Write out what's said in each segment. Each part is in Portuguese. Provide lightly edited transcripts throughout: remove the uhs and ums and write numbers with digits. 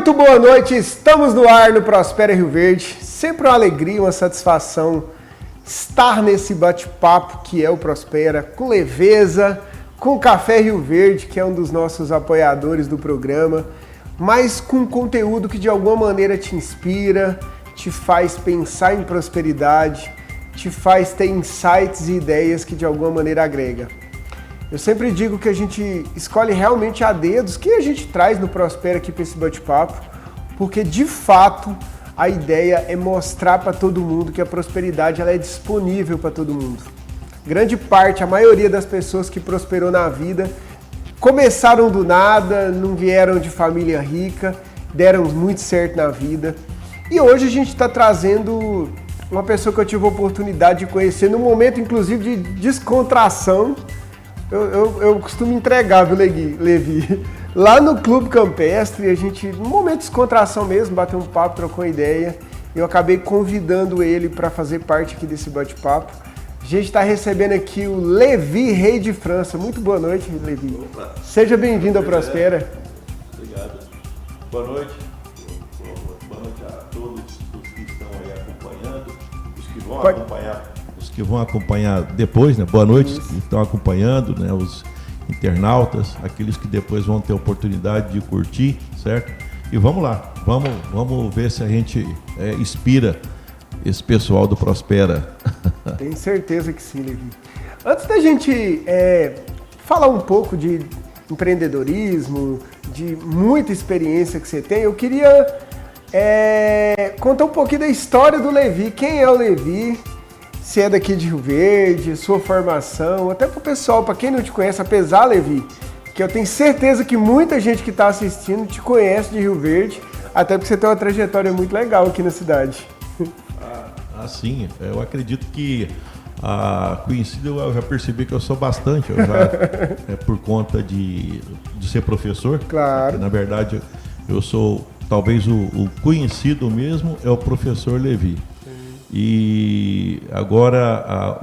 Muito boa noite, estamos no ar no Prospera Rio Verde. Sempre uma alegria, uma satisfação estar nesse bate-papo que é o Prospera, com leveza, com Café Rio Verde, que é um dos nossos apoiadores do programa, mas com conteúdo que de alguma maneira te inspira, te faz pensar em prosperidade, te faz ter insights e ideias que de alguma maneira agrega. Eu sempre digo que a gente escolhe realmente a dedos que a gente traz no Prospera aqui para esse bate-papo, porque de fato a ideia é mostrar para todo mundo que a prosperidade ela é disponível para todo mundo. Grande parte, a maioria das pessoas que prosperou na vida começaram do nada, não vieram de família rica, deram muito certo na vida. E hoje a gente está trazendo uma pessoa que eu tive a oportunidade de conhecer num momento inclusive de descontração. Eu costumo entregar, viu, Levi? Lá no Clube Campestre, a gente, num momento de descontração mesmo, bateu um papo, trocou uma ideia. Eu acabei convidando ele para fazer parte aqui desse bate-papo. A gente está recebendo aqui o Levi, rei de França. Muito boa noite, Levi. Opa. Seja bem-vindo ao Prospera. Obrigado. Boa noite. Boa noite a todos os que estão aí acompanhando, os que vão acompanhar. Os que vão acompanhar depois, né? Boa noite, os que estão acompanhando, né? Os internautas, aqueles que depois vão ter a oportunidade de curtir, certo? E vamos lá, vamos ver se a gente inspira esse pessoal do Prospera. Tenho certeza que sim, Levi. Antes da gente falar um pouco de empreendedorismo, de muita experiência que você tem, eu queria contar um pouquinho da história do Levi. Quem é o Levi? Se é daqui de Rio Verde, sua formação, até pro pessoal, para quem não te conhece, apesar, Levi, que eu tenho certeza que muita gente que está assistindo te conhece de Rio Verde, até porque você tem uma trajetória muito legal aqui na cidade. Sim, eu acredito que conhecido eu já percebi que eu sou bastante, por conta de ser professor. Claro. Porque, na verdade, eu sou, talvez o conhecido mesmo é o professor Levi. E agora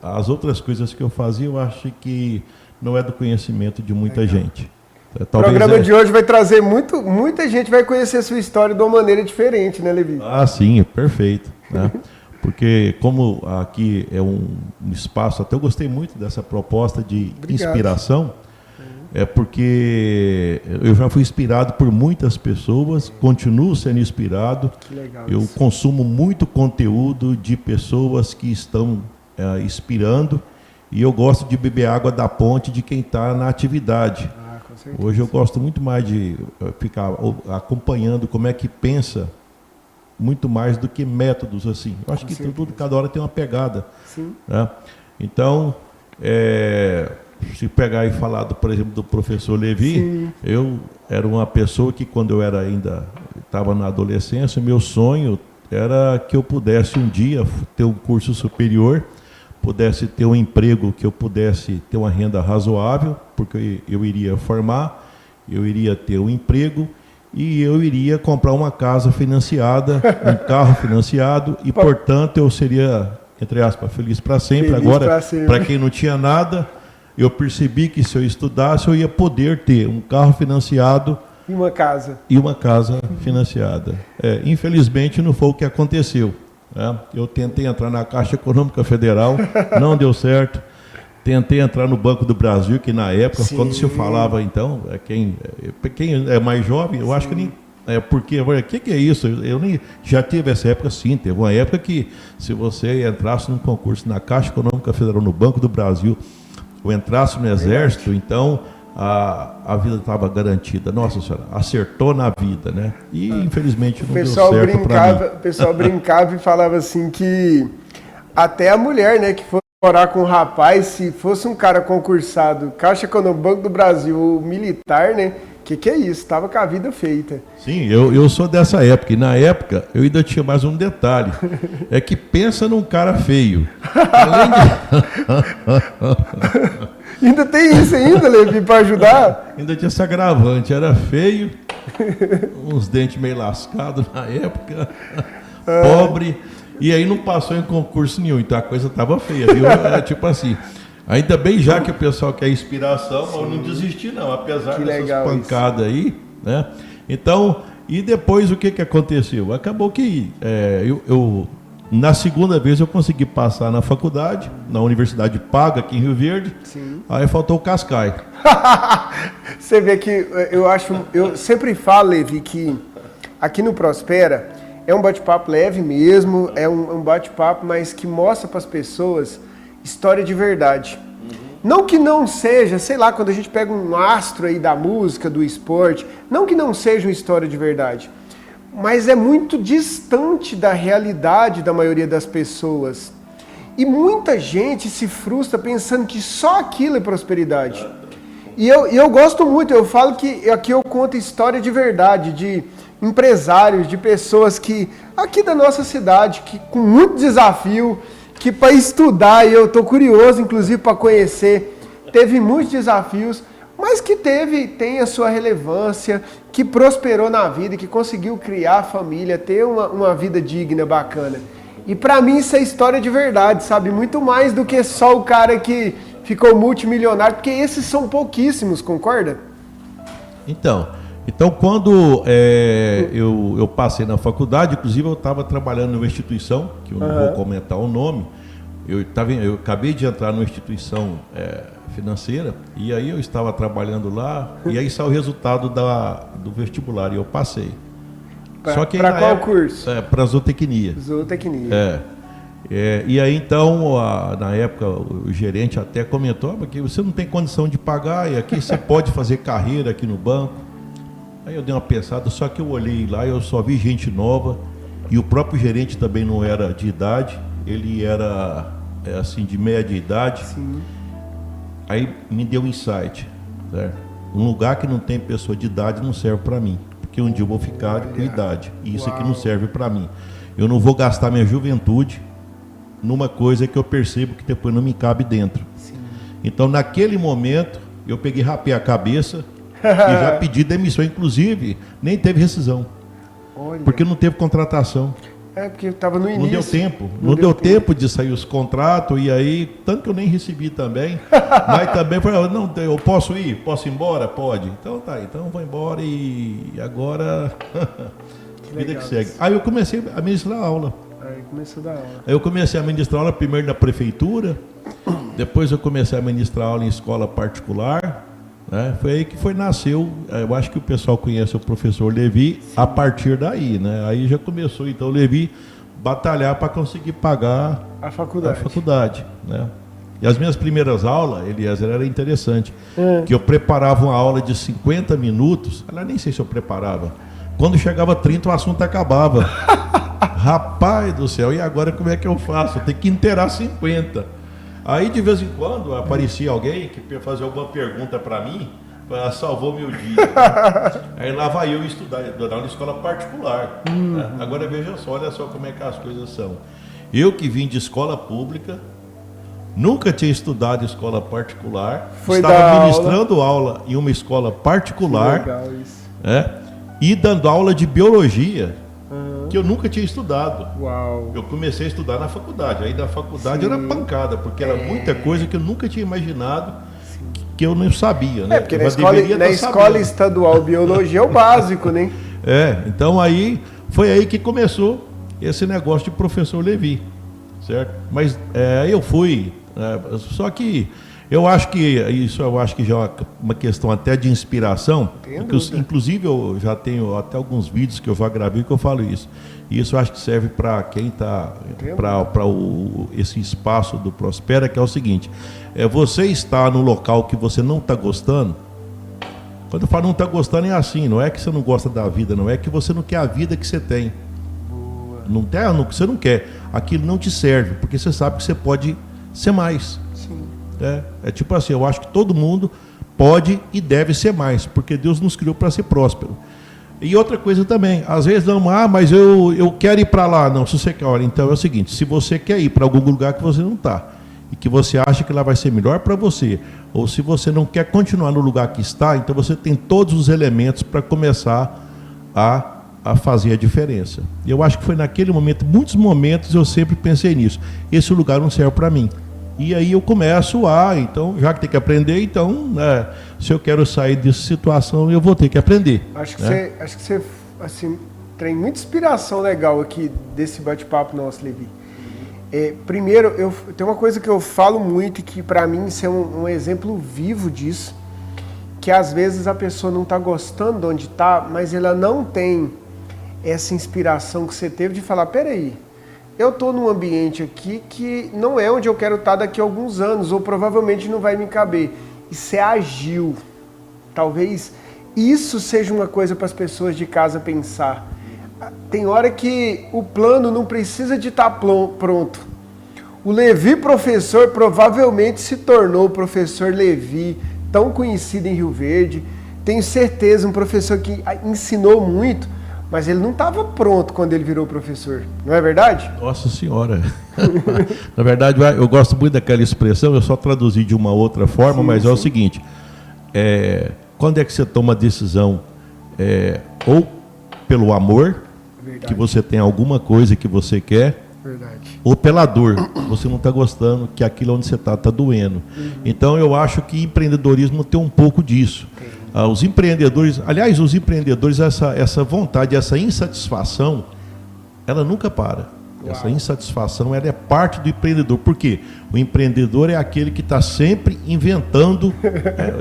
as outras coisas que eu fazia, eu acho que não é do conhecimento de muita gente. O programa de hoje vai trazer muita gente vai conhecer a sua história de uma maneira diferente, né, Levi? Sim, perfeito, né? Porque como aqui é um espaço, até eu gostei muito dessa proposta de inspiração. Porque eu já fui inspirado por muitas pessoas, continuo sendo inspirado. Que legal. Eu consumo muito conteúdo de pessoas que estão inspirando e eu gosto de beber água da fonte de quem está na atividade. Com certeza. Hoje eu gosto muito mais de ficar acompanhando como é que pensa, muito mais do que métodos assim. Eu acho que tudo, cada hora tem uma pegada. Sim. Né? Então, se pegar e falar, por exemplo, do professor Levi, sim, eu era uma pessoa que quando eu ainda estava na adolescência, meu sonho era que eu pudesse um dia ter um curso superior, pudesse ter um emprego, que eu pudesse ter uma renda razoável, porque eu iria formar, eu iria ter um emprego e eu iria comprar uma casa financiada, um carro financiado e, portanto, eu seria, entre aspas, feliz para sempre. Agora, para quem não tinha nada, eu percebi que se eu estudasse, eu ia poder ter um carro financiado e uma casa. Financiada. Infelizmente, não foi o que aconteceu. Né? Eu tentei entrar na Caixa Econômica Federal, não deu certo. Tentei entrar no Banco do Brasil, que na época, sim, quando se falava, então, quem é mais jovem, eu, sim, acho que nem... porque, o que é isso? Eu nem já tive essa época, sim. Teve uma época que, se você entrasse num concurso na Caixa Econômica Federal, no Banco do Brasil, ou entrasse no Exército, então a vida estava garantida. Nossa Senhora, acertou na vida, né? E infelizmente não deu certo para mim. O pessoal brincava e falava assim que até a mulher, né, que fosse morar com um rapaz, se fosse um cara concursado, Caixa Econômica, Banco do Brasil, ou militar, né? Que é isso? Tava com a vida feita. Sim, eu sou dessa época. E na época, eu ainda tinha mais um detalhe. É que pensa num cara feio. Ainda tem isso ainda, Levi, para ajudar? Ainda tinha esse agravante. Era feio, uns dentes meio lascados na época, pobre. E aí não passou em concurso nenhum. Então a coisa tava feia, viu? Era tipo assim... Ainda bem já que o pessoal quer inspiração, mas eu não desisti não, apesar dessas pancadas aí, né? Então, e depois o que aconteceu? Acabou que na segunda vez eu consegui passar na faculdade, na Universidade Paga, aqui em Rio Verde. Sim. Aí faltou o Cascai. Você vê que eu sempre falo, Levi, que aqui no Prospera é um bate-papo leve mesmo, é um bate-papo, mas que mostra para as pessoas história de verdade. Não que não seja, sei lá, quando a gente pega um astro aí da música, do esporte, não que não seja uma história de verdade, mas é muito distante da realidade da maioria das pessoas. E muita gente se frustra pensando que só aquilo é prosperidade. E eu gosto muito, eu falo que aqui eu conto história de verdade, de empresários, de pessoas que, aqui da nossa cidade, que com muito desafio, que para estudar, e eu estou curioso, inclusive, para conhecer, teve muitos desafios, mas que tem a sua relevância, que prosperou na vida, que conseguiu criar a família, ter uma vida digna, bacana. E para mim isso é história de verdade, sabe? Muito mais do que só o cara que ficou multimilionário, porque esses são pouquíssimos, concorda? Então quando eu passei na faculdade, inclusive eu estava trabalhando numa instituição, que eu não vou comentar o nome, eu acabei de entrar numa instituição financeira, e aí eu estava trabalhando lá, e aí saiu o resultado do vestibular, e eu passei. Para qual curso? Para zootecnia. Zootecnia. E aí então, na época, o gerente até comentou, porque você não tem condição de pagar, e aqui você pode fazer carreira aqui no banco. Aí eu dei uma pensada, só que eu olhei lá e eu só vi gente nova, e o próprio gerente também não era de idade, ele era assim, de média idade. Sim. Aí me deu um insight, certo? Um lugar que não tem pessoa de idade não serve para mim, porque um dia eu vou ficar com idade, e isso aqui não serve para mim. Eu não vou gastar minha juventude numa coisa que eu percebo que depois não me cabe dentro. Sim. Então, naquele momento, eu peguei, rapei a cabeça e já pedi demissão. Inclusive, nem teve rescisão. Olha. Porque não teve contratação. Porque estava no início. Não deu tempo. Não deu tempo de sair os contratos, e aí, tanto que eu nem recebi também. Mas também falei, não, eu posso ir? Posso ir embora? Pode. Então tá, então vou embora e agora vida que segue. Aí eu comecei a ministrar aula. Aí começou a dar aula. Aí eu comecei a ministrar aula primeiro na prefeitura, depois eu comecei a ministrar aula em escola particular, né? Foi aí que nasceu, eu acho que o pessoal conhece o professor Levi. Sim. A partir daí, né? Aí já começou então o Levi batalhar para conseguir pagar a faculdade, né? E as minhas primeiras aulas, Eliezer, era interessante, que eu preparava uma aula de 50 minutos, ela nem sei se eu preparava, quando chegava 30 o assunto acabava. Rapaz do céu, e agora como é que eu faço? Eu tenho que inteirar 50. Aí de vez em quando aparecia alguém que fazia alguma pergunta para mim, salvou meu dia. Aí lá vai eu estudar na escola particular. Né? Agora veja só, olha só como é que as coisas são. Eu que vim de escola pública, nunca tinha estudado em escola particular, estava ministrando aula em uma escola particular, legal isso. E dando aula de biologia, que eu nunca tinha estudado. Uau. Eu comecei a estudar na faculdade. Aí da faculdade era pancada, porque era muita coisa que eu nunca tinha imaginado, que eu não sabia, né? Porque na escola estadual biologia é o básico, né? Então aí foi aí que começou esse negócio de professor Levi, certo? Mas eu fui, só que eu acho que já é uma questão até de inspiração, porque inclusive eu já tenho até alguns vídeos que eu já gravei que eu falo isso. E isso eu acho que serve para quem está, para esse espaço do Prospera, que é o seguinte: você está no local que você não está gostando. Quando eu falo não está gostando é assim, não é que você não gosta da vida, não é que você não quer a vida que você tem. Boa. Você não quer, aquilo não te serve, porque você sabe que você pode ser mais. Sim. É tipo assim, eu acho que todo mundo pode e deve ser mais, porque Deus nos criou para ser próspero. E outra coisa também, às vezes não, mas eu quero ir para lá. Não, se você quer, olha, então é o seguinte, se você quer ir para algum lugar que você não está, e que você acha que lá vai ser melhor para você, ou se você não quer continuar no lugar que está, então você tem todos os elementos para começar a fazer a diferença. E eu acho que foi naquele momento, muitos momentos eu sempre pensei nisso, esse lugar não serve para mim. E aí eu começo então, já que tem que aprender, então, né, se eu quero sair dessa situação, eu vou ter que aprender. Acho que você assim, tem muita inspiração legal aqui desse bate-papo nosso, Levi. Primeiro, tem uma coisa que eu falo muito e que para mim isso é um exemplo vivo disso, que às vezes a pessoa não está gostando de onde está, mas ela não tem essa inspiração que você teve de falar, peraí, eu estou num ambiente aqui que não é onde eu quero estar daqui a alguns anos, ou provavelmente não vai me caber. E você agiu. Talvez isso seja uma coisa para as pessoas de casa pensar. Tem hora que o plano não precisa de estar pronto. O Levi professor provavelmente se tornou o professor Levi, tão conhecido em Rio Verde. Tenho certeza, um professor que ensinou muito, mas ele não estava pronto quando ele virou professor, não é verdade? Nossa Senhora! Na verdade, eu gosto muito daquela expressão, eu só traduzi de uma outra forma, sim, mas é o seguinte, quando é que você toma a decisão, ou pelo amor, verdade, que você tem alguma coisa que você quer, verdade, ou pela dor, você não está gostando, que aquilo onde você está doendo. Então eu acho que empreendedorismo tem um pouco disso. Os empreendedores, essa vontade, essa insatisfação, ela nunca para. Uau. Essa insatisfação, ela é parte do empreendedor. Por quê? O empreendedor é aquele que está sempre inventando,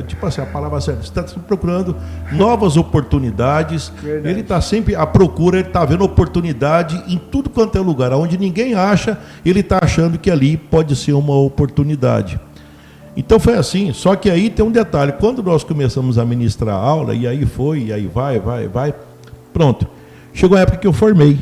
tipo assim, a palavra certa, está sempre procurando novas oportunidades. Verdade. Ele está sempre à procura, ele está vendo oportunidade em tudo quanto é lugar. Onde ninguém acha, ele está achando que ali pode ser uma oportunidade. Então foi assim, só que aí tem um detalhe, quando nós começamos a ministrar aula, e aí foi, e aí vai, pronto, chegou a época que eu formei,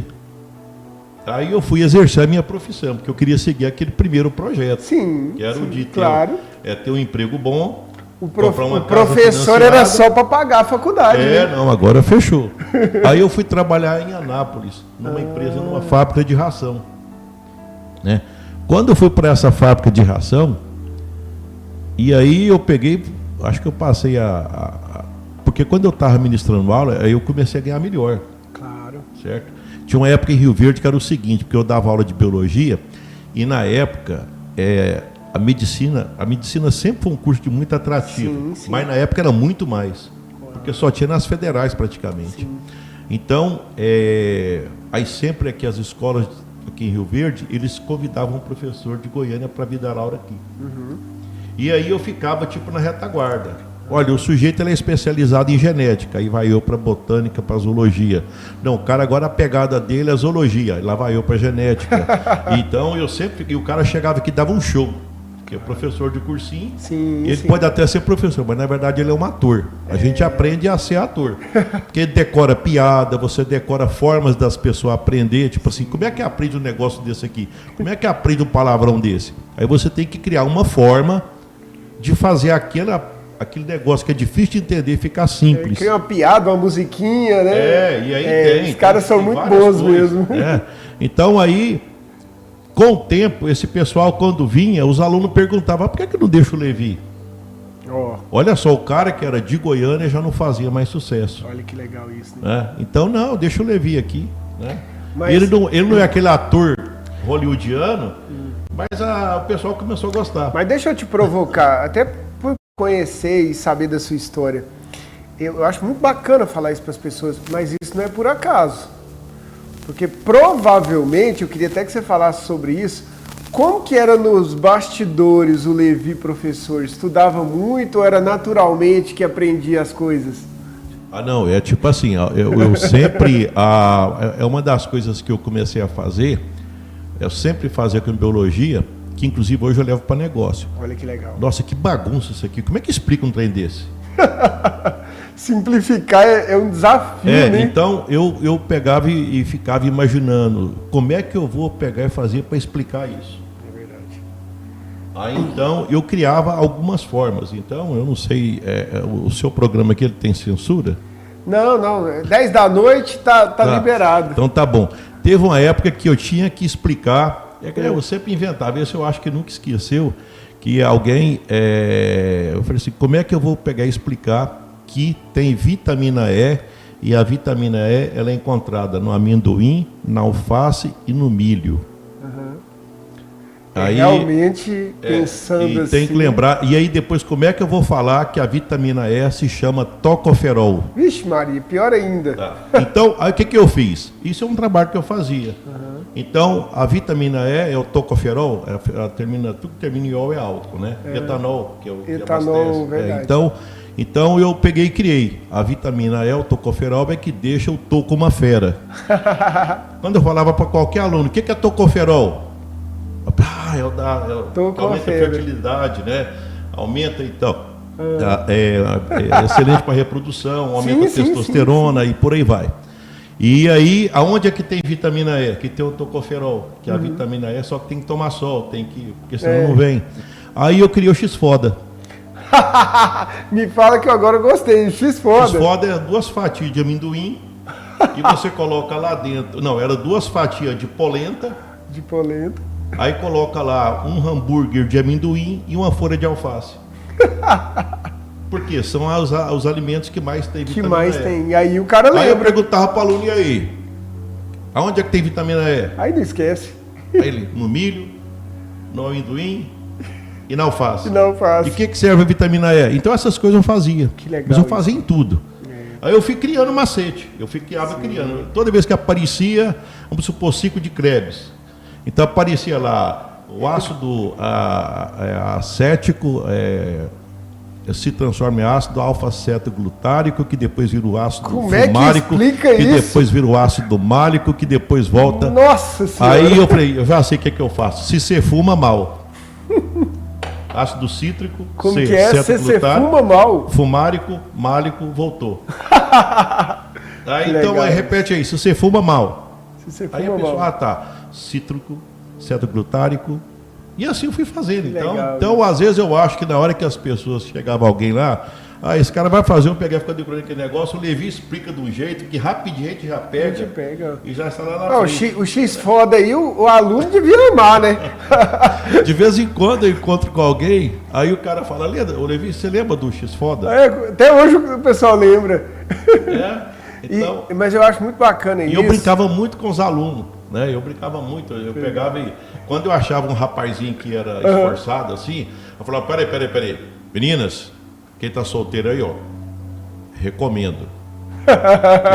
aí eu fui exercer a minha profissão, porque eu queria seguir aquele primeiro projeto, sim, que era o de ter um emprego bom, o professor era só para pagar a faculdade, né? Não, agora fechou. Aí eu fui trabalhar em Anápolis, numa empresa, numa fábrica de ração, né? Quando eu fui para essa fábrica de ração, e aí eu peguei, acho que eu passei porque quando eu estava ministrando aula, aí eu comecei a ganhar melhor. Claro. Certo? Tinha uma época em Rio Verde que era o seguinte, porque eu dava aula de biologia, e na época, a medicina sempre foi um curso de muito atrativo, sim. Mas na época era muito mais, porque só tinha nas federais praticamente. Sim. Então, aí sempre aqui as escolas aqui em Rio Verde, eles convidavam um professor de Goiânia para vir dar aula aqui. Uhum. E aí eu ficava tipo na retaguarda. Olha, o sujeito ele é especializado em genética, aí vai eu para botânica, para zoologia. Não, o cara agora a pegada dele é zoologia, lá vai eu para genética. Então e o cara chegava aqui e dava um show, porque é professor de cursinho, sim, ele pode até ser professor, mas na verdade ele é um ator. A gente aprende a ser ator, porque ele decora piada, você decora formas das pessoas aprender, tipo assim, como é que aprende um negócio desse aqui? Como é que aprende um palavrão desse? Aí você tem que criar uma forma de fazer aquele negócio que é difícil de entender ficar simples. Cria uma piada, uma musiquinha, né? E aí os caras são muito bons mesmo. Então aí, com o tempo, esse pessoal quando vinha, os alunos perguntavam, por que não deixa o Levi? Olha só, o cara que era de Goiânia já não fazia mais sucesso. Olha que legal isso, né? Então não, deixa o Levi aqui, né? Mas ele não é aquele ator hollywoodiano, mas o pessoal começou a gostar. Mas deixa eu te provocar, até por conhecer e saber da sua história. Eu acho muito bacana falar isso para as pessoas, mas isso não é por acaso. Porque provavelmente, eu queria até que você falasse sobre isso, como que era nos bastidores o Levi professor? Estudava muito ou era naturalmente que aprendia as coisas? Não, é tipo assim, eu sempre, é uma das coisas que eu comecei a fazer, eu sempre fazia com biologia, que inclusive hoje eu levo para negócio. Olha que legal. Nossa, que bagunça isso aqui. Como é que explica um trem desse? Simplificar é um desafio, né? Então eu pegava e ficava imaginando como é que eu vou pegar e fazer para explicar isso. É verdade. Aí então eu criava algumas formas. Então eu não sei, o seu programa aqui ele tem censura? Não. 10 da noite tá liberado. Então tá bom. Teve uma época que eu tinha que explicar, eu sempre inventava, isso eu acho que nunca esqueceu, que alguém, eu falei assim, como é que eu vou pegar e explicar que tem vitamina E, e a vitamina E ela é encontrada no amendoim, na alface e no milho. Uhum. Aí, realmente, pensando e assim... tem que lembrar, e aí depois como é que eu vou falar que a vitamina E se chama tocoferol? Vixe Maria, pior ainda. Tá. Então, aí o que eu fiz? Isso é um trabalho que eu fazia. Então, a vitamina E é o tocoferol, ela termina, tudo que termina em ol é álcool, né? Etanol, que é o que Etanol, abastece. verdade. Então eu peguei e criei. A vitamina E, o tocoferol, é que deixa o toco uma fera. Quando eu falava para qualquer aluno, o que é tocoferol? Aumenta a fertilidade, né? Aumenta, então, é excelente para a reprodução, aumenta a testosterona e por aí vai. E aí, aonde é que tem vitamina E? Que tem o tocoferol, que a vitamina E só que tem que tomar sol, porque senão não vem. Aí eu criei o X-Foda. Me fala que eu agora gostei, X-Foda. X-Foda é 2 fatias de amendoim e você coloca lá dentro, não, era 2 fatias de polenta. De polenta. Aí coloca lá um hambúrguer de amendoim e uma folha de alface. Porque são os alimentos que mais tem vitamina E. Que mais tem. E aí o cara lembra. Aí eu perguntava para o aluno, e aí? Aonde é que tem vitamina E? Aí não esquece. Aí ele, no milho, no amendoim e na alface. E na alface. E o que serve a vitamina E? Então essas coisas eu fazia. Que legal. Mas eu fazia em tudo. Aí eu fui criando macete. Eu ficava criando. Toda vez que aparecia, vamos supor, 5 de Krebs. Então aparecia lá o ácido acético, se transforma em ácido alfa-acetoglutárico, que depois vira o ácido fumárico, que depois vira o ácido málico, que depois volta. Nossa Senhora! Aí eu falei, eu já sei o que é que eu faço. Se você fuma, mal. Ácido cítrico, como que é? Se você fuma, mal. Fumárico, málico, voltou. Aí então repete aí, se você fuma, mal. Se você fuma, aí a pessoa, mal. tá, cítrico, acetoglutárico. E assim eu fui fazendo. Então, às vezes eu acho que na hora que as pessoas chegava alguém lá, esse cara vai fazer, eu peguei e ficar decorando aquele negócio, o Levi explica de um jeito que rapidinho a gente já pega. E já está lá na frente. O X-Foda aí, o aluno devia amar, né? De vez em quando eu encontro com alguém, aí o cara fala, ô Levi, você lembra do X-Foda? Até hoje o pessoal lembra. Então, mas eu acho muito bacana isso. E eu brincava muito com os alunos, né? Eu brincava muito, eu pegava e... Quando eu achava um rapazinho que era esforçado assim, eu falava, peraí, meninas, quem tá solteiro aí, ó, recomendo.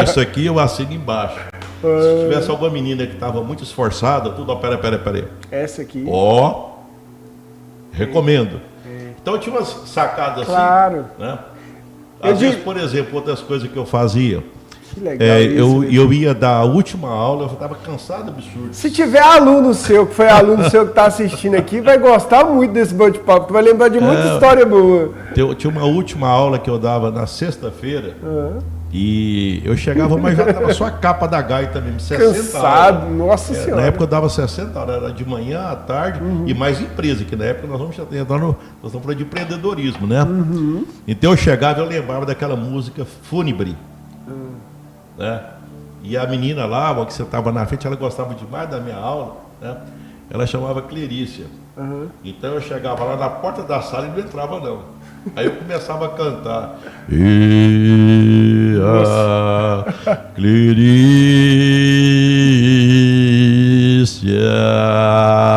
Isso aqui eu assino embaixo. Se tivesse alguma menina que estava muito esforçada, tudo, ó, peraí. Essa aqui. Ó, recomendo. Então eu tinha umas sacadas assim. Claro. Né? Às vezes, por exemplo, outras coisas que eu fazia. Que legal eu ia dar a última aula, eu estava cansado, absurdo. Se tiver aluno seu, que foi aluno seu que está assistindo aqui, vai gostar muito desse bate-papo, vai lembrar de muita história boa. Tinha uma última aula que eu dava na sexta-feira, e eu chegava, mas já estava só a capa da gaita mesmo, 60 cansado, horas. Nossa Senhora. Na época eu dava 60 horas, era de manhã à tarde, e mais empresa, que na época nós estamos falando de empreendedorismo, né? Então eu chegava e eu lembrava daquela música fúnebre. Né? E a menina lá, que você estava na frente, ela gostava demais da minha aula, né? Ela chamava Clerícia. Então eu chegava lá na porta da sala e não entrava não. Aí eu começava a cantar. Clerícia.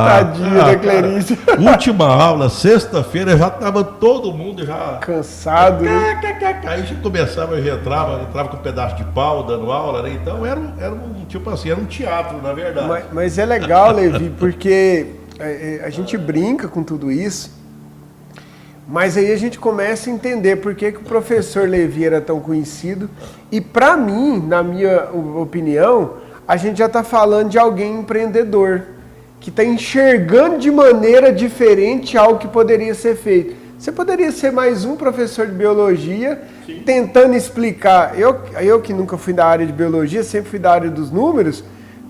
Tadinha da Clerícia. Última aula, sexta-feira, já estava todo mundo já cansado. Aí já começava, eu já entrava com um pedaço de pau dando aula, né? Então era um tipo assim, era um teatro, na verdade. Mas é legal, Levi, porque a gente brinca com tudo isso, mas aí a gente começa a entender por que o professor Levi era tão conhecido. E para mim, na minha opinião, a gente já está falando de alguém empreendedor, que está enxergando de maneira diferente algo que poderia ser feito. Você poderia ser mais um professor de biologia, sim, tentando explicar. Eu que nunca fui da área de biologia, sempre fui da área dos números.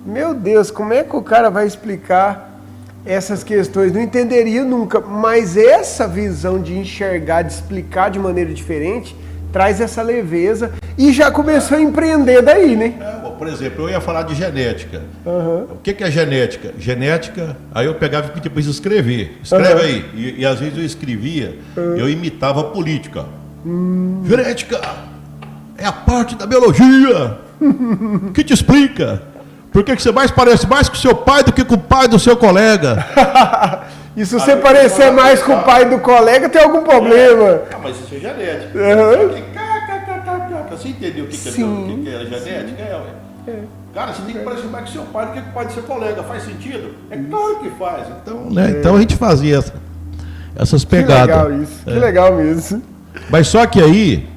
Meu Deus, como é que o cara vai explicar essas questões? Não entenderia nunca. Mas essa visão de enxergar, de explicar de maneira diferente, traz essa leveza e já começou a empreender daí, né? Por exemplo, eu ia falar de genética. O que é genética? Genética, aí eu pegava e pedia para escrever. Escreve aí. E às vezes eu escrevia, eu imitava a política. Genética é a parte da biologia que te explica por que você mais parece mais com seu pai do que com o pai do seu colega. E se você parecer mais com o pai do colega, tem algum problema. Mas isso é genética. Você entendeu o que é genética? Cara, você tem que parecer mais com seu pai do que com o pai do seu colega. Faz sentido? É claro que faz. Então a gente fazia essas pegadas. Que legal isso, que legal mesmo. Mas só que aí,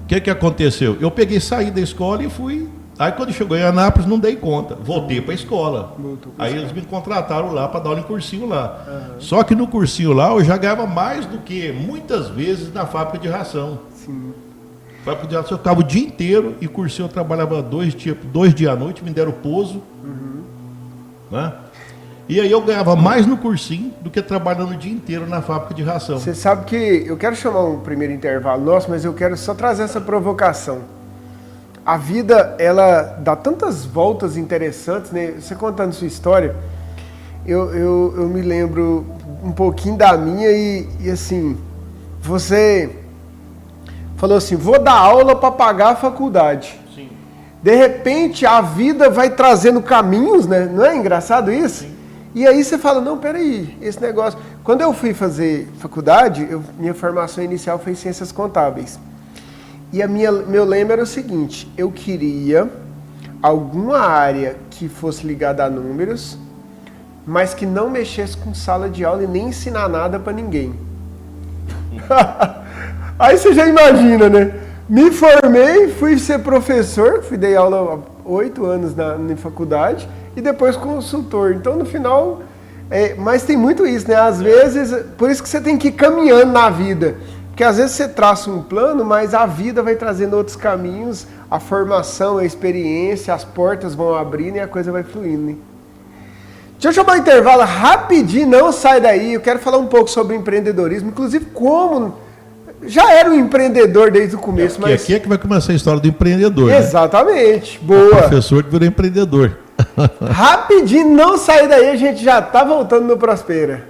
o que aconteceu? Eu peguei, saí da escola e fui. Aí quando chegou em Anápolis, não dei conta. Voltei para a escola. Aí eles me contrataram lá para dar aula em cursinho lá. Só que no cursinho lá eu já ganhava mais do que muitas vezes na fábrica de ração. Sim. Fábrica de ração eu ficava o dia inteiro e cursinho eu trabalhava 2 dias à noite, me deram pouso. Né? E aí eu ganhava mais no cursinho do que trabalhando o dia inteiro na fábrica de ração. Você sabe que eu quero chamar um primeiro intervalo nosso, mas eu quero só trazer essa provocação. A vida, ela dá tantas voltas interessantes, né? Você contando sua história, eu me lembro um pouquinho da minha e assim, você falou assim, vou dar aula para pagar a faculdade. Sim. De repente, a vida vai trazendo caminhos, né? Não é engraçado isso? Sim. E aí você fala, não, peraí, esse negócio... Quando eu fui fazer faculdade, minha formação inicial foi em Ciências Contábeis. E meu lema era o seguinte, eu queria alguma área que fosse ligada a números, mas que não mexesse com sala de aula e nem ensinar nada para ninguém. Aí você já imagina, né? Me formei, fui ser professor, dei aula há 8 anos na faculdade e depois consultor. Então, no final... mas tem muito isso, né? Às vezes, por isso que você tem que ir caminhando na vida. Porque às vezes você traça um plano, mas a vida vai trazendo outros caminhos, a formação, a experiência, as portas vão abrindo e a coisa vai fluindo, né? Deixa eu chamar um intervalo rapidinho, não sai daí. Eu quero falar um pouco sobre empreendedorismo, inclusive como... Já era um empreendedor desde o começo, mas... Aqui é que vai começar a história do empreendedor. Exatamente, né? boa. O professor que virou empreendedor. Rapidinho, não sair daí, a gente já tá voltando no Prospera.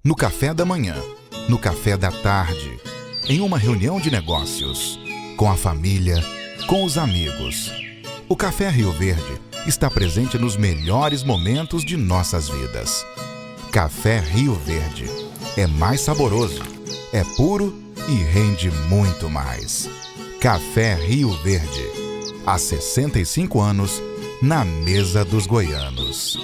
No café da manhã, no café da tarde, em uma reunião de negócios, com a família, com os amigos. O Café Rio Verde está presente nos melhores momentos de nossas vidas. Café Rio Verde é mais saboroso, é puro e rende muito mais. Café Rio Verde, há 65 anos, na mesa dos goianos.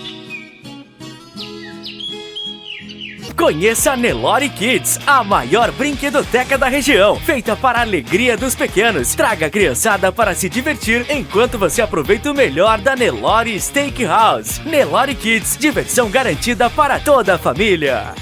Conheça a Nelore Kids, a maior brinquedoteca da região, feita para a alegria dos pequenos. Traga a criançada para se divertir enquanto você aproveita o melhor da Nelore Steakhouse. Nelore Kids, diversão garantida para toda a família.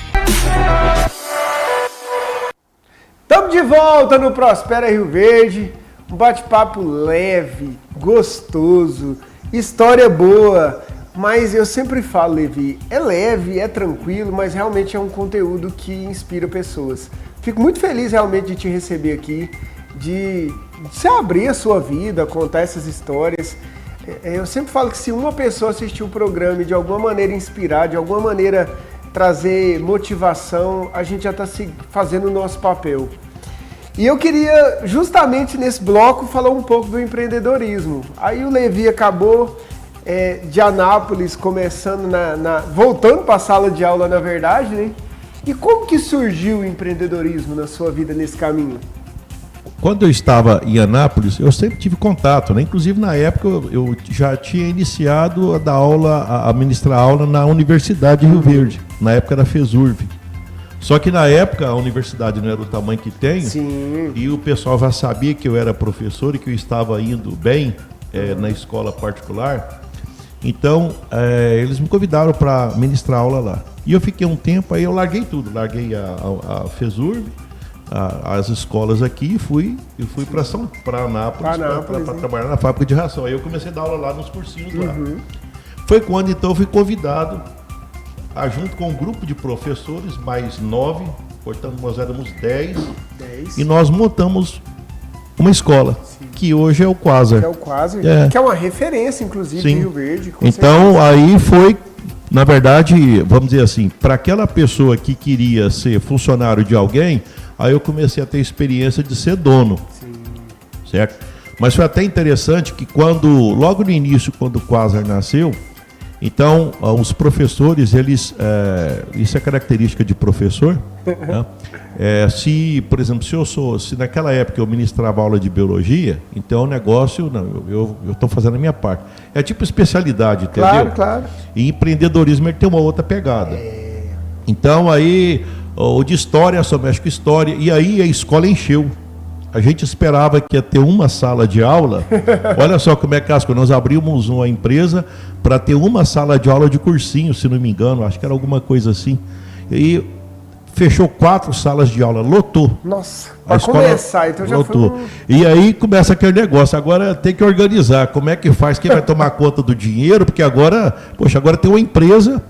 Estamos de volta no Prospera Rio Verde, um bate-papo leve, gostoso, história boa. Mas eu sempre falo, Levi, é leve, é tranquilo, mas realmente é um conteúdo que inspira pessoas. Fico muito feliz realmente de te receber aqui, de você abrir a sua vida, contar essas histórias. Eu sempre falo que se uma pessoa assistir o programa e de alguma maneira inspirar, de alguma maneira trazer motivação, a gente já está fazendo o nosso papel. E eu queria, justamente nesse bloco, falar um pouco do empreendedorismo. Aí o Levi acabou... de Anápolis, começando voltando para a sala de aula, na verdade, né? E como que surgiu o empreendedorismo na sua vida nesse caminho? Quando eu estava em Anápolis, eu sempre tive contato, né? Inclusive na época eu já tinha iniciado a dar aula, a ministrar aula na Universidade de Rio Verde, na época da FESURV. Só que na época a universidade não era do tamanho que tem. Sim. E o pessoal já sabia que eu era professor e que eu estava indo bem na escola particular. Então, eles me convidaram para ministrar aula lá. E eu fiquei um tempo, aí eu larguei tudo. Larguei a FESURV, as escolas aqui e fui para Anápolis para trabalhar na fábrica de ração. Aí eu comecei a dar aula lá nos cursinhos lá. Foi quando, então, eu fui convidado, junto com um grupo de professores, mais 9, portanto, nós éramos 10. E nós montamos uma escola. Sim. Que hoje é o Quasar. Que é o Quasar, que é uma referência, inclusive, em Rio Verde. Então, certeza. Aí foi, na verdade, vamos dizer assim, para aquela pessoa que queria ser funcionário de alguém, aí eu comecei a ter experiência de ser dono. Sim. Certo? Mas foi até interessante que logo no início, quando o Quasar nasceu, então os professores, eles, isso é característica de professor, né? Por exemplo, se naquela época eu ministrava aula de biologia, então o negócio, não, eu estou fazendo a minha parte. É tipo especialidade, entendeu? Claro, claro. E empreendedorismo ele tem uma outra pegada. Então aí, o de história só mexe com história, e aí a escola encheu. A gente esperava que ia ter uma sala de aula. Olha só como é que nós abrimos uma empresa para ter uma sala de aula de cursinho, se não me engano, acho que era alguma coisa assim. E fechou 4 salas de aula, lotou. Nossa, para começar, então já lotou. foi E aí começa aquele negócio, agora tem que organizar, como é que faz, quem vai tomar conta do dinheiro, porque agora tem uma empresa,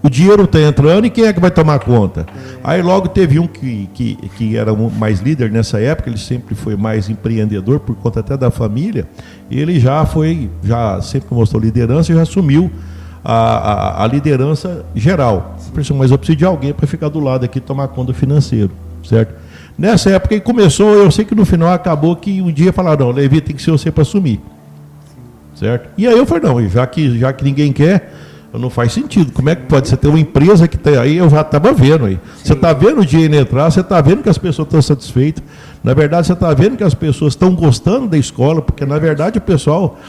o dinheiro está entrando e quem é que vai tomar conta? Aí logo teve um que era mais líder nessa época, ele sempre foi mais empreendedor, por conta até da família, e ele já sempre mostrou liderança e já assumiu a liderança geral. Mas eu preciso de alguém para ficar do lado aqui e tomar conta do financeiro, certo? Nessa época que começou, eu sei que no final acabou que um dia falaram, não, Levi, tem que ser você para assumir, certo? E aí eu falei, não, já que ninguém quer, não faz sentido. Como é que pode você ter uma empresa que tem aí? Eu já estava vendo aí. Você está vendo o dinheiro entrar, você está vendo que as pessoas estão satisfeitas. Na verdade, você está vendo que as pessoas estão gostando da escola, porque na verdade o pessoal,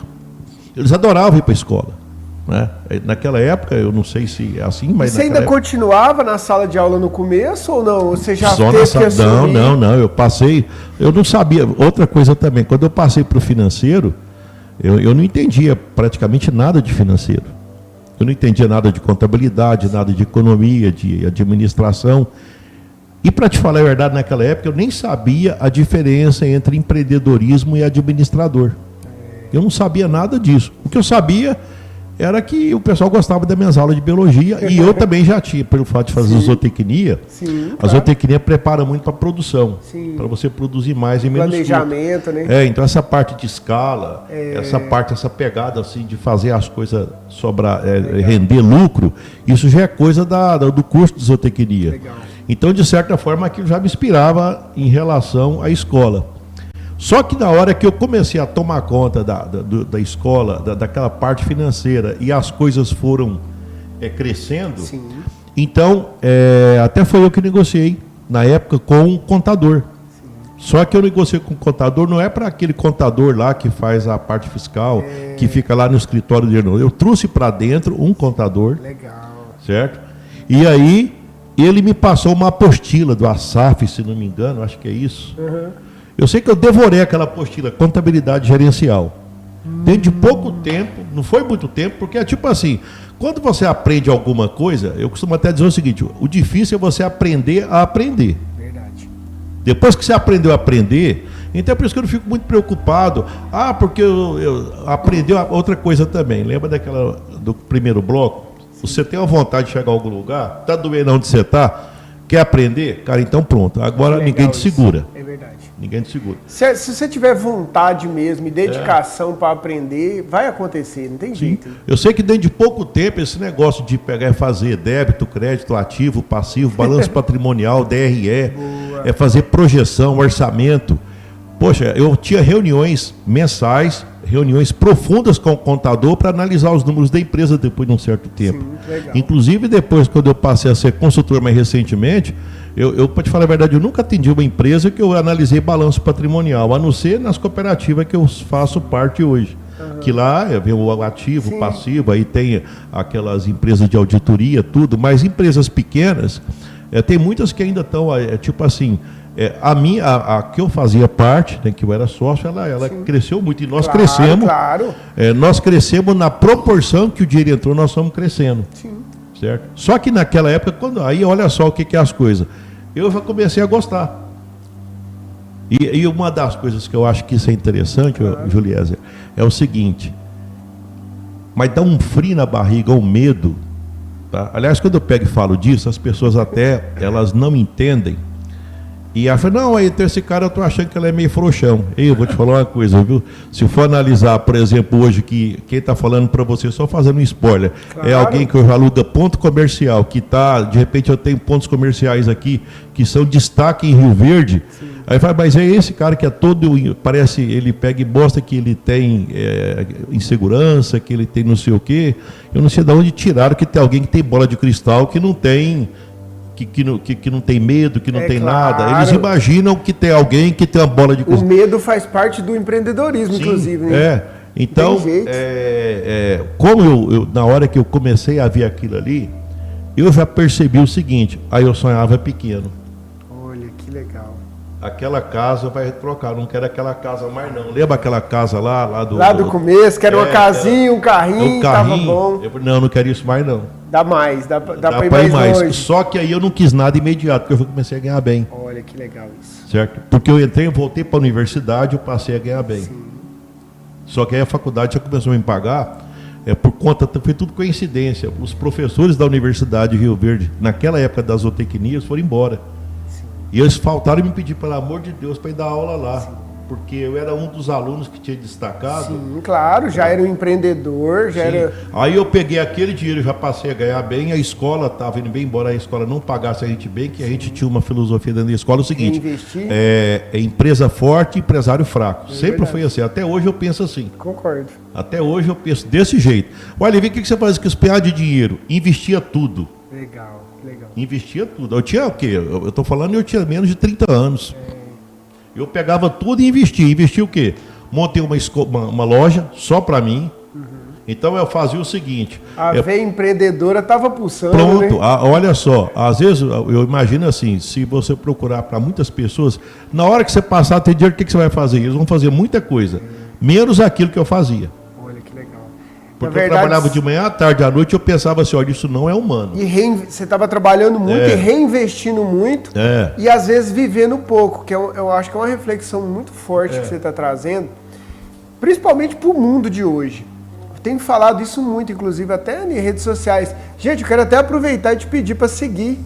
eles adoravam ir para a escola. Né? Naquela época, eu não sei se é assim, mas você ainda continuava na sala de aula no começo ou não? Você já teve que assumir? Não, eu passei, eu não sabia. Outra coisa também, quando eu passei para o financeiro, eu não entendia praticamente nada de financeiro. Eu não entendia nada de contabilidade, nada de economia, de administração. E para te falar a verdade, naquela época eu nem sabia a diferença entre empreendedorismo e administrador. Eu não sabia nada disso. O que eu sabia era que o pessoal gostava das minhas aulas de biologia e eu também já tinha, pelo fato de fazer zootecnia. Sim, a zootecnia prepara muito para a produção, para você produzir mais e menos planejamento, fruto. Né? Então essa parte de escala, essa pegada assim de fazer as coisas render lucro, isso já é coisa do curso de zootecnia. Legal. Então, de certa forma, aquilo já me inspirava em relação à escola. Só que na hora que eu comecei a tomar conta da escola, daquela parte financeira, e as coisas foram crescendo, sim, então, até foi eu que negociei, na época, com um contador. Sim. Só que eu negociei com o contador, não é para aquele contador lá que faz a parte fiscal, que fica lá no escritório dele, não. Eu trouxe para dentro um contador. Legal. Certo? E aí, ele me passou uma apostila do ASAF, se não me engano, acho que é isso. Uhum. Eu sei que eu devorei aquela apostila, contabilidade gerencial. Dentro de pouco tempo, não foi muito tempo, porque é tipo assim, quando você aprende alguma coisa, eu costumo até dizer o seguinte, o difícil é você aprender a aprender. Verdade. Depois que você aprendeu a aprender, então é por isso que eu não fico muito preocupado. Porque eu aprendi outra coisa também. Lembra do primeiro bloco? Você tem uma vontade de chegar a algum lugar, está doendo onde você está, quer aprender? Cara, então pronto, agora ninguém te segura. É verdade. Ninguém te segura. Se você tiver vontade mesmo e dedicação para aprender, vai acontecer, não tem jeito. Eu sei que dentro de pouco tempo, esse negócio de pegar e fazer débito, crédito, ativo, passivo, balanço patrimonial, DRE, fazer projeção, orçamento. Poxa, eu tinha reuniões mensais, reuniões profundas com o contador para analisar os números da empresa depois de um certo tempo. Sim, legal. Inclusive, depois, quando eu passei a ser consultor mais recentemente, eu para te falar a verdade, eu nunca atendi uma empresa que eu analisei balanço patrimonial, a não ser nas cooperativas que eu faço parte hoje. Que lá vem o ativo, o passivo, aí tem aquelas empresas de auditoria, tudo, mas empresas pequenas, tem muitas que ainda estão, tipo assim, a que eu fazia parte, né, que eu era sócio, ela cresceu muito, e nós crescemos. Claro. Nós crescemos na proporção que o dinheiro entrou, nós estamos crescendo. Sim. Certo? Só que naquela época, aí olha só o que é as coisas. Eu já comecei a gostar. E uma das coisas que eu acho que isso é interessante, Juliezer, é o seguinte, mas dá um frio na barriga, um medo. Tá? Aliás, quando eu pego e falo disso, as pessoas elas não entendem. E ela fala, não, aí esse cara eu tô achando que ele é meio frouxão. Eu vou te falar uma coisa, viu? Se for analisar, por exemplo, hoje, que quem está falando para você, só fazendo um spoiler, claro, alguém que eu aluga ponto comercial, que está, de repente eu tenho pontos comerciais aqui, que são destaque em Rio Verde. Sim. Aí fala, mas é esse cara que é todo, parece, ele pega e mostra que ele tem insegurança, que ele tem não sei o quê. Eu não sei de onde tiraram que tem alguém que tem bola de cristal, que não tem, que não tem medo, que não tem claro. nada. Eles imaginam que tem alguém que tem uma bola de cristal. O medo faz parte do empreendedorismo, Sim, inclusive, né? Então, como eu, na hora que eu comecei a ver aquilo ali, eu já percebi o seguinte, aí eu sonhava pequeno. Olha, que legal. Aquela casa vai trocar, não quero aquela casa mais não. Lembra aquela casa lá do... Lá do começo, que era uma casinha, um carrinho, tava bom. Não quero isso mais não. Dá pra ir mais longe. Só que aí eu não quis nada imediato, porque eu comecei a ganhar bem. Olha, que legal isso. Certo? Porque eu voltei para a universidade, eu passei a ganhar bem. Sim. Só que aí a faculdade já começou a me pagar, por conta, foi tudo coincidência. Os professores da Universidade de Rio Verde, naquela época das zootecnias, foram embora. Sim. E eles faltaram me pedir, pelo amor de Deus, para ir dar aula lá. Sim. Porque eu era um dos alunos que tinha destacado. Sim, claro, já era um empreendedor, já era... Aí eu peguei aquele dinheiro, já passei a ganhar bem, a escola estava indo bem, embora a escola não pagasse a gente bem, que a gente tinha uma filosofia dentro da escola, o seguinte, investir. É empresa forte, empresário fraco. Sempre foi assim, até hoje eu penso assim. Concordo. Até hoje eu penso desse jeito. Olha, vê o que você faz com esse PA de dinheiro? Investia tudo. Legal. Investia tudo. Eu tinha o quê? Eu estou falando, eu tinha menos de 30 anos. Eu pegava tudo e investia. Investia o quê? Montei uma loja só para mim. Uhum. Então eu fazia o seguinte. A veia empreendedora estava pulsando. Pronto, né? Olha só. Às vezes eu imagino assim, se você procurar para muitas pessoas, na hora que você passar a ter dinheiro, o que você vai fazer? Eles vão fazer muita coisa, menos aquilo que eu fazia. Olha que legal. Porque eu trabalhava de manhã à tarde, à noite, eu pensava assim, olha, isso não é humano. E você estava trabalhando muito e reinvestindo muito, e às vezes vivendo pouco, que eu acho que é uma reflexão muito forte que você está trazendo, principalmente para o mundo de hoje. Eu tenho falado isso muito, inclusive até em redes sociais. Gente, eu quero até aproveitar e te pedir para seguir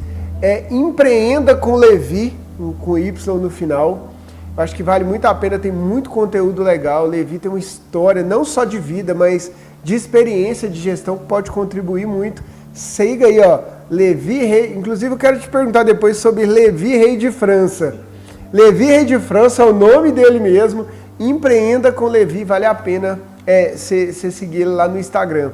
Empreenda com Levi, com Y no final. Eu acho que vale muito a pena, tem muito conteúdo legal. O Levi tem uma história, não só de vida, mas de experiência de gestão que pode contribuir muito. Siga aí, ó, Levi Rei. Inclusive, eu quero te perguntar depois sobre Levi Rei de França. Levi Rei de França é o nome dele mesmo. Empreenda com Levi, vale a pena você seguir ele lá no Instagram.